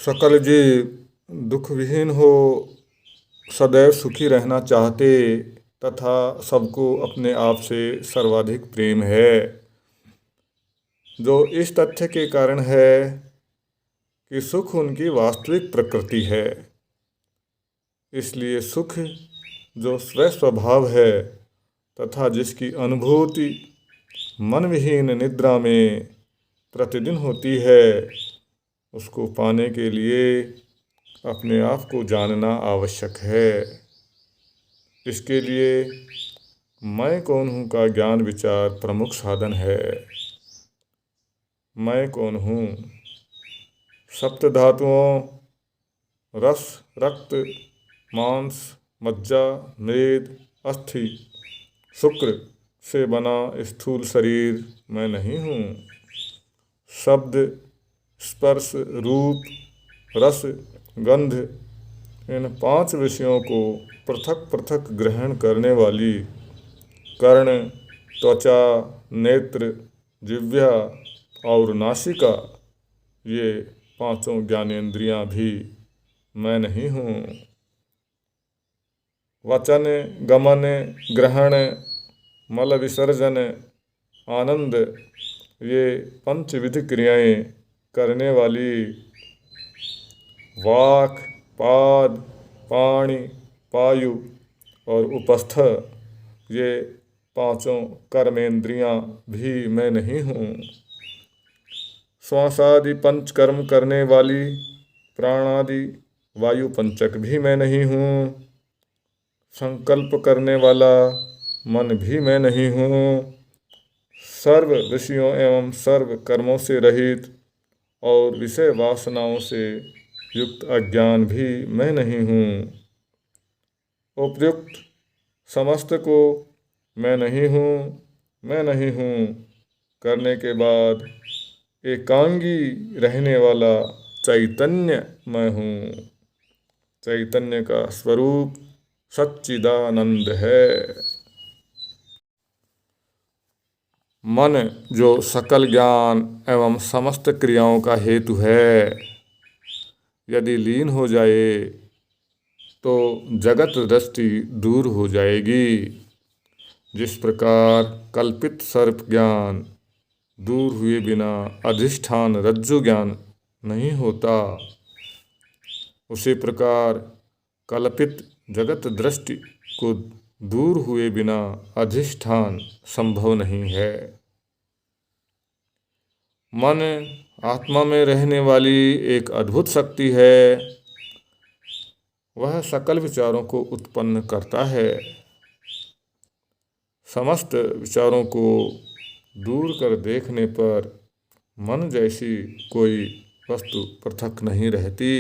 सकल जीव दुख विहीन हो, सदैव सुखी रहना चाहते तथा सबको अपने आप से सर्वाधिक प्रेम है, जो इस तथ्य के कारण है कि सुख उनकी वास्तविक प्रकृति है। इसलिए सुख जो स्वभाव है तथा जिसकी अनुभूति मन विहीन निद्रा में प्रतिदिन होती है, उसको पाने के लिए अपने आप को जानना आवश्यक है। इसके लिए मैं कौन हूँ का ज्ञान विचार प्रमुख साधन है। मैं कौन हूँ? सप्त धातुओं रस, रक्त, मांस, मज्जा, मेद, अस्थि, शुक्र से बना स्थूल शरीर मैं नहीं हूँ। शब्द, स्पर्श, रूप, रस, गंध, इन 5 विषयों को पृथक पृथक ग्रहण करने वाली कर्ण, त्वचा, नेत्र, जिह्वा और नासिका, ये 5 ज्ञानेंद्रियां भी मैं नहीं हूँ। वचन, गमन, ग्रहण, मल विसर्जन, आनंद, ये 5 विधि क्रियाएं करने वाली वाक, पाद, पाणि, पायु और उपस्थ, ये 5 कर्मेंद्रियां भी मैं नहीं हूँ। श्वासादि 5 कर्म करने वाली प्राणादि वायु पंचक भी मैं नहीं हूँ। संकल्प करने वाला मन भी मैं नहीं हूँ। सर्व विषयों एवं सर्व कर्मों से रहित और विषय वासनाओं से युक्त अज्ञान भी मैं नहीं हूँ। उपयुक्त समस्त को मैं नहीं हूँ, मैं नहीं हूँ करने के बाद एकांगी रहने वाला चैतन्य मैं हूँ। चैतन्य का स्वरूप सच्चिदानंद है। मन जो सकल ज्ञान एवं समस्त क्रियाओं का हेतु है, यदि लीन हो जाए तो जगत दृष्टि दूर हो जाएगी। जिस प्रकार कल्पित सर्प ज्ञान दूर हुए बिना अधिष्ठान रज्जु ज्ञान नहीं होता, उसी प्रकार कल्पित जगत दृष्टि को दूर हुए बिना अधिष्ठान संभव नहीं है। मन आत्मा में रहने वाली एक अद्भुत शक्ति है। वह सकल विचारों को उत्पन्न करता है। समस्त विचारों को दूर कर देखने पर मन जैसी कोई वस्तु पृथक नहीं रहती।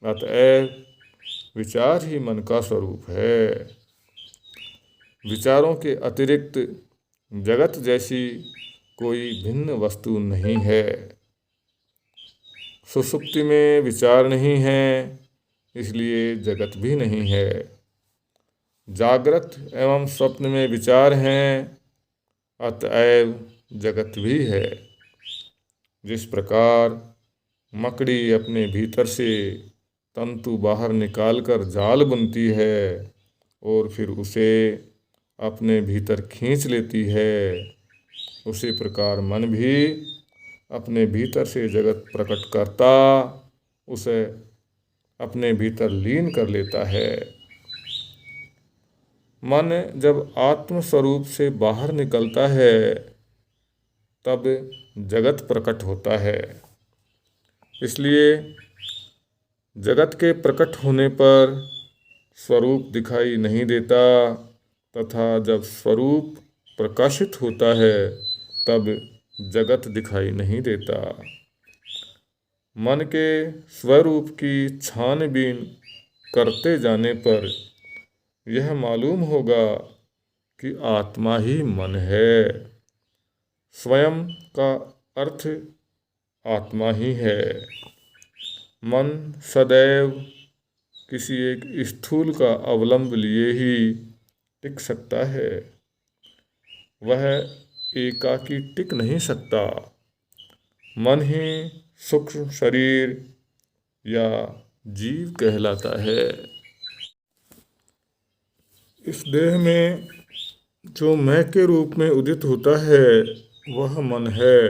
अतएव विचार ही मन का स्वरूप है। विचारों के अतिरिक्त जगत जैसी कोई भिन्न वस्तु नहीं है। सुषुप्ति में विचार नहीं है, इसलिए जगत भी नहीं है। जागृत एवं स्वप्न में विचार हैं, अतएव जगत भी है। जिस प्रकार मकड़ी अपने भीतर से तंतु बाहर निकालकर जाल बुनती है और फिर उसे अपने भीतर खींच लेती है, उसी प्रकार मन भी अपने भीतर से जगत प्रकट करता उसे अपने भीतर लीन कर लेता है। मन जब आत्म स्वरूप से बाहर निकलता है तब जगत प्रकट होता है। इसलिए जगत के प्रकट होने पर स्वरूप दिखाई नहीं देता तथा जब स्वरूप प्रकाशित होता है तब जगत दिखाई नहीं देता। मन के स्वरूप की छानबीन करते जाने पर यह मालूम होगा कि आत्मा ही मन है। स्वयं का अर्थ आत्मा ही है। मन सदैव किसी एक स्थूल का अवलंब लिए ही टिक सकता है। वह एकाकी टिक नहीं सकता। मन ही सूक्ष्म शरीर या जीव कहलाता है। इस देह में जो मैं के रूप में उदित होता है वह मन है।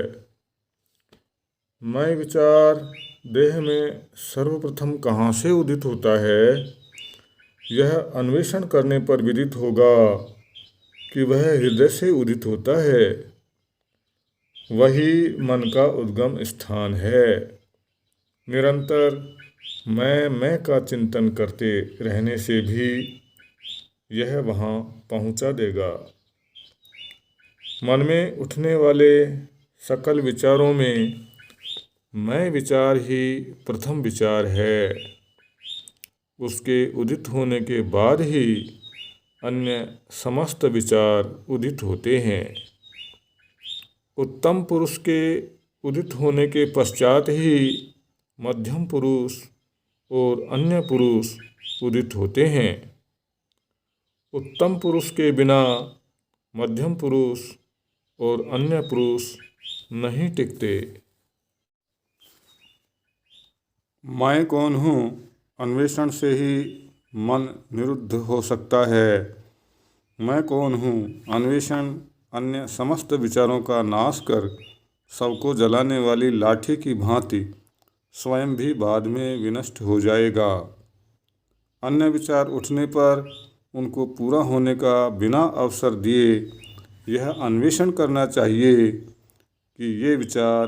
मैं विचार देह में सर्वप्रथम कहाँ से उदित होता है, यह अन्वेषण करने पर विदित होगा कि वह हृदय से उदित होता है। वही मन का उद्गम स्थान है। निरंतर मैं का चिंतन करते रहने से भी यह वहाँ पहुँचा देगा। मन में उठने वाले सकल विचारों में मैं विचार ही प्रथम विचार है। उसके उदित होने के बाद ही अन्य समस्त विचार उदित होते हैं। उत्तम पुरुष के उदित होने के पश्चात ही मध्यम पुरुष और अन्य पुरुष उदित होते हैं। उत्तम पुरुष के बिना मध्यम पुरुष और अन्य पुरुष नहीं टिकते। मैं कौन हूँ अन्वेषण से ही मन निरुद्ध हो सकता है। मैं कौन हूँ अन्वेषण अन्य समस्त विचारों का नाश कर सबको जलाने वाली लाठी की भांति स्वयं भी बाद में विनष्ट हो जाएगा। अन्य विचार उठने पर उनको पूरा होने का बिना अवसर दिए यह अन्वेषण करना चाहिए कि ये विचार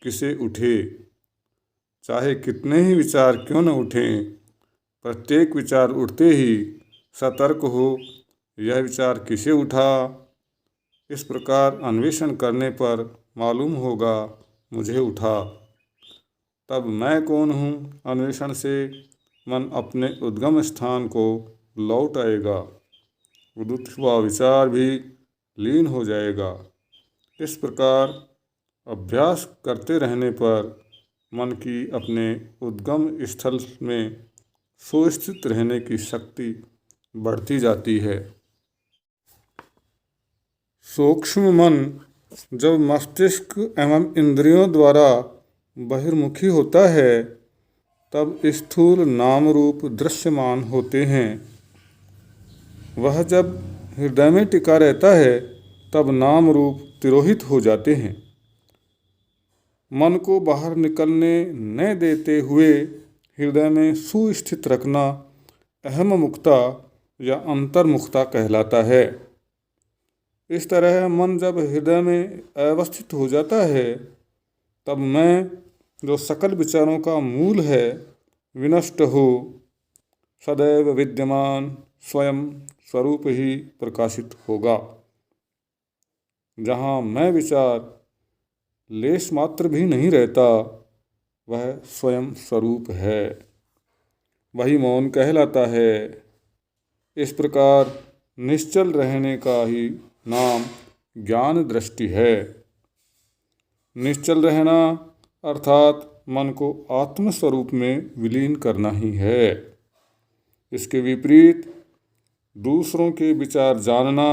किसे उठे। चाहे कितने ही विचार क्यों न उठें, प्रत्येक विचार उठते ही सतर्क हो यह विचार किसे उठा। इस प्रकार अन्वेषण करने पर मालूम होगा मुझे उठा। तब मैं कौन हूँ अन्वेषण से मन अपने उद्गम स्थान को लौट आएगा। उदित हुआ विचार भी लीन हो जाएगा। इस प्रकार अभ्यास करते रहने पर मन की अपने उद्गम स्थल में सुस्थित रहने की शक्ति बढ़ती जाती है। सूक्ष्म मन जब मस्तिष्क एवं इंद्रियों द्वारा बहिर्मुखी होता है तब स्थूल नाम रूप दृश्यमान होते हैं। वह जब हृदय में टिका रहता है तब नाम रूप तिरोहित हो जाते हैं। मन को बाहर निकलने न देते हुए हृदय में सुस्थित रखना अहम मुक्ता या अंतर्मुक्ता कहलाता है। इस तरह मन जब हृदय में अवस्थित हो जाता है तब मैं जो सकल विचारों का मूल है विनष्ट हो सदैव विद्यमान स्वयं स्वरूप ही प्रकाशित होगा। जहाँ मैं विचार लेश मात्र भी नहीं रहता वह स्वयं स्वरूप है, वही मौन कहलाता है। इस प्रकार निश्चल रहने का ही नाम ज्ञान दृष्टि है। निश्चल रहना अर्थात मन को आत्म स्वरूप में विलीन करना ही है। इसके विपरीत दूसरों के विचार जानना,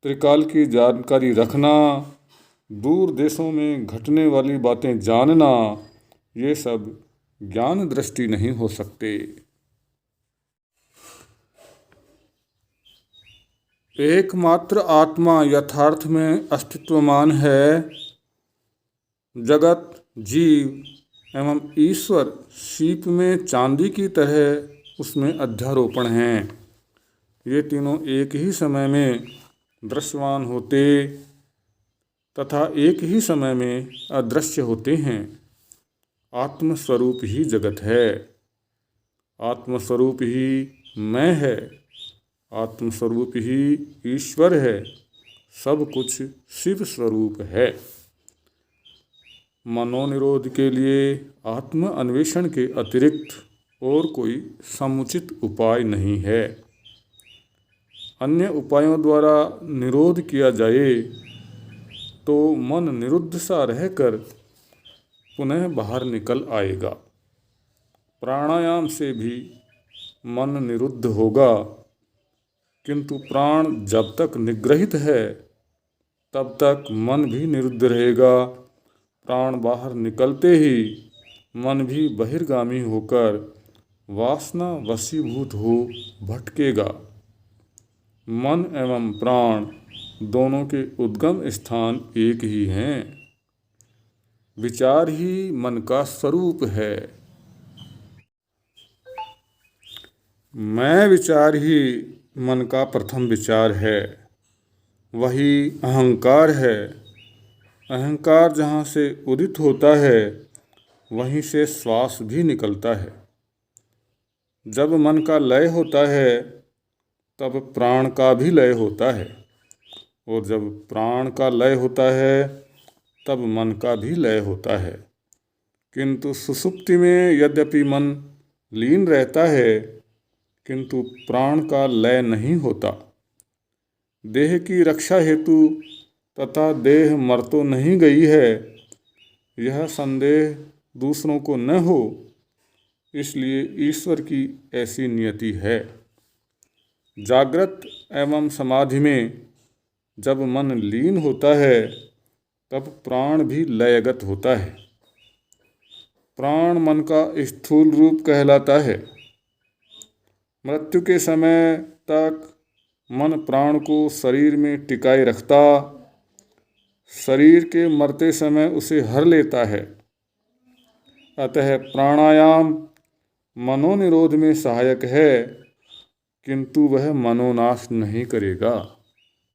त्रिकाल की जानकारी रखना, दूर देशों में घटने वाली बातें जानना, ये सब ज्ञान दृष्टि नहीं हो सकते। एकमात्र आत्मा यथार्थ में अस्तित्वमान है। जगत, जीव एवं ईश्वर सीप में चांदी की तरह उसमें अध्यारोपण हैं। ये तीनों एक ही समय में दृश्यमान होते तथा एक ही समय में अदृश्य होते हैं। आत्मस्वरूप ही जगत है, आत्मस्वरूप ही मैं है, आत्मस्वरूप ही ईश्वर है। सब कुछ शिव स्वरूप है। मनोनिरोध के लिए आत्म अन्वेषण के अतिरिक्त और कोई समुचित उपाय नहीं है। अन्य उपायों द्वारा निरोध किया जाए तो मन निरुद्ध सा रहकर पुनः बाहर निकल आएगा। प्राणायाम से भी मन निरुद्ध होगा, किंतु प्राण जब तक निग्रहित है तब तक मन भी निरुद्ध रहेगा। प्राण बाहर निकलते ही मन भी बहिर्गामी होकर वासना वशीभूत हो भटकेगा। मन एवं प्राण दोनों के उद्गम स्थान एक ही हैं। विचार ही मन का स्वरूप है। मैं विचार ही मन का प्रथम विचार है। वही अहंकार है। अहंकार जहाँ से उदित होता है वहीं से श्वास भी निकलता है। जब मन का लय होता है तब प्राण का भी लय होता है, और जब प्राण का लय होता है तब मन का भी लय होता है। किंतु सुषुप्ति में यद्यपि मन लीन रहता है किंतु प्राण का लय नहीं होता। देह की रक्षा हेतु तथा देह मर तो नहीं गई है, यह संदेह दूसरों को न हो, इसलिए ईश्वर की ऐसी नियति है। जागृत एवं समाधि में जब मन लीन होता है तब प्राण भी लयगत होता है। प्राण मन का स्थूल रूप कहलाता है। मृत्यु के समय तक मन प्राण को शरीर में टिकाए रखता, शरीर के मरते समय उसे हर लेता है। अतः प्राणायाम मनोनिरोध में सहायक है, किंतु वह मनोनाश नहीं करेगा।